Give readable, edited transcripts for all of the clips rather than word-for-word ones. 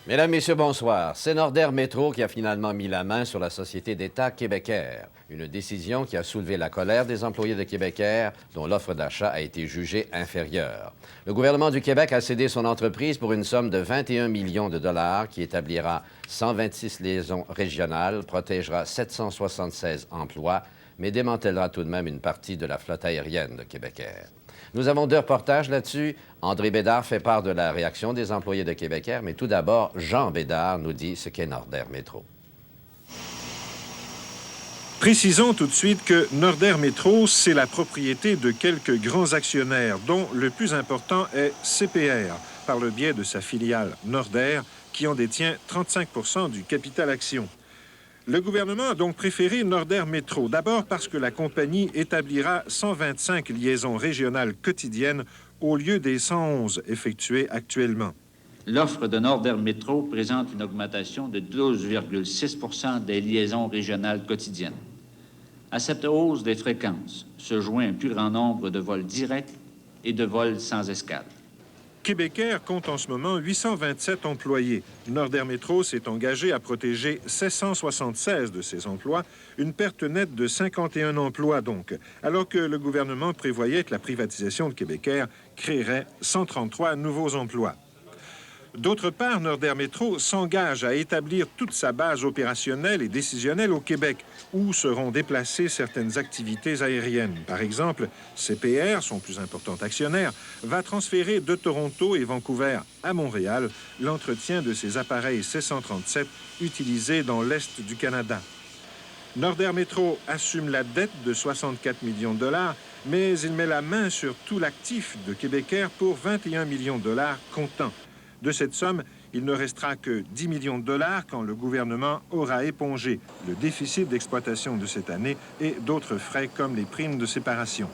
Mesdames, Messieurs, bonsoir. C'est Nordair Métro qui a finalement mis la main sur la société d'État Québécaire. Une décision qui a soulevé la colère des employés de Québécaire, dont l'offre d'achat a été jugée inférieure. Le gouvernement du Québec a cédé son entreprise pour une somme de 21 millions de dollars qui établira 126 liaisons régionales, protégera 776 emplois, mais démantèlera tout de même une partie de la flotte aérienne de Québécaire. Nous avons 2 reportages là-dessus. André Bédard fait part de la réaction des employés de Québécaire, mais tout d'abord, Jean Bédard nous dit ce qu'est Nordair Métro. Précisons tout de suite que Nordair Métro, c'est la propriété de quelques grands actionnaires, dont le plus important est CPR, par le biais de sa filiale Nordair, qui en détient 35 % du capital action. Le gouvernement a donc préféré Nordair Métro, d'abord parce que la compagnie établira 125 liaisons régionales quotidiennes au lieu des 111 effectuées actuellement. L'offre de Nordair Métro présente une augmentation de 12,6 % des liaisons régionales quotidiennes. À cette hausse des fréquences se joint un plus grand nombre de vols directs et de vols sans escale. Québécaire compte en ce moment 827 employés. Nordair Métro s'est engagé à protéger 776 de ses emplois, une perte nette de 51 emplois donc, alors que le gouvernement prévoyait que la privatisation de Québécaire créerait 133 nouveaux emplois. D'autre part, Nordair Métro s'engage à établir toute sa base opérationnelle et décisionnelle au Québec, où seront déplacées certaines activités aériennes. Par exemple, CPR, son plus important actionnaire, va transférer de Toronto et Vancouver à Montréal l'entretien de ses appareils C-137 utilisés dans l'Est du Canada. Nordair Métro assume la dette de 64 millions de dollars, mais il met la main sur tout l'actif de Québécaire pour 21 millions de dollars comptant. De cette somme, il ne restera que 10 millions de dollars quand le gouvernement aura épongé le déficit d'exploitation de cette année et d'autres frais comme les primes de séparation.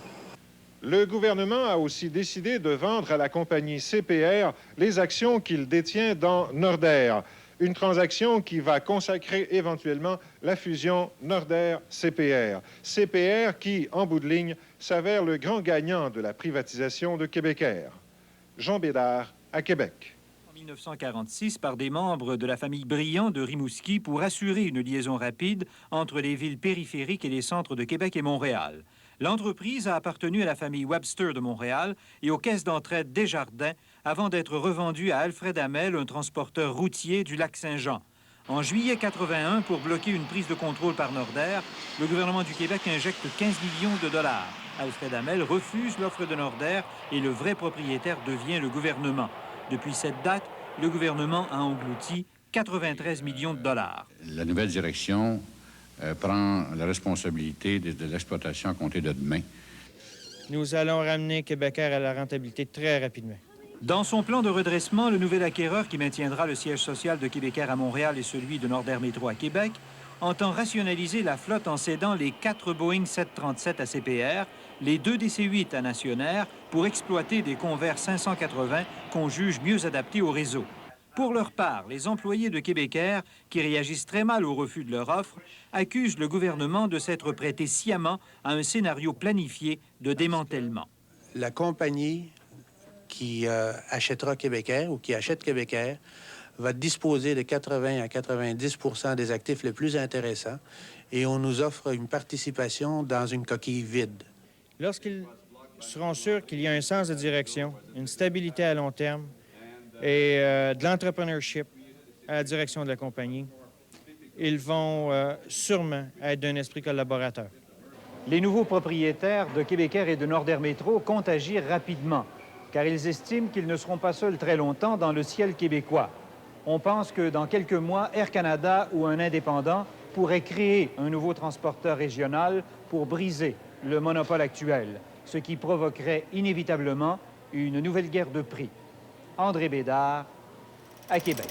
Le gouvernement a aussi décidé de vendre à la compagnie CPR les actions qu'il détient dans Nordair. Une transaction qui va consacrer éventuellement la fusion Nordair-CPR. CPR qui, en bout de ligne, s'avère le grand gagnant de la privatisation de Québécaire. Jean Bédard, à Québec. En 1946, par des membres de la famille Briand de Rimouski pour assurer une liaison rapide entre les villes périphériques et les centres de Québec et Montréal. L'entreprise a appartenu à la famille Webster de Montréal et aux caisses d'entraide Desjardins avant d'être revendue à Alfred Hamel, un transporteur routier du Lac-Saint-Jean. En juillet 81, pour bloquer une prise de contrôle par Nordair, le gouvernement du Québec injecte 15 millions de dollars. Alfred Hamel refuse l'offre de Nordair et le vrai propriétaire devient le gouvernement. Depuis cette date, le gouvernement a englouti 93 millions de dollars. La nouvelle direction prend la responsabilité de l'exploitation à compter de demain. Nous allons ramener Québécaire à la rentabilité très rapidement. Dans son plan de redressement, le nouvel acquéreur qui maintiendra le siège social de Québécaire à Montréal et celui de Nordair Métro à Québec entend rationaliser la flotte en cédant les 4 Boeing 737 à CPR, les 2 DC-8 à Nationair pour exploiter des Convair 580 qu'on juge mieux adaptés au réseau. Pour leur part, les employés de Québécaire, qui réagissent très mal au refus de leur offre, accusent le gouvernement de s'être prêté sciemment à un scénario planifié de démantèlement. La compagnie qui achètera Québécaire ou qui achète Québécaire va disposer de 80 à 90 % des actifs les plus intéressants et on nous offre une participation dans une coquille vide. Lorsqu'ils seront sûrs qu'il y a un sens de direction, une stabilité à long terme et de l'entrepreneurship à la direction de la compagnie, ils vont sûrement être d'un esprit collaborateur. Les nouveaux propriétaires de Québécaire et de Nordair Métro comptent agir rapidement, car ils estiment qu'ils ne seront pas seuls très longtemps dans le ciel québécois. On pense que dans quelques mois, Air Canada ou un indépendant pourrait créer un nouveau transporteur régional pour briser le monopole actuel, ce qui provoquerait inévitablement une nouvelle guerre de prix. André Bédard, à Québec.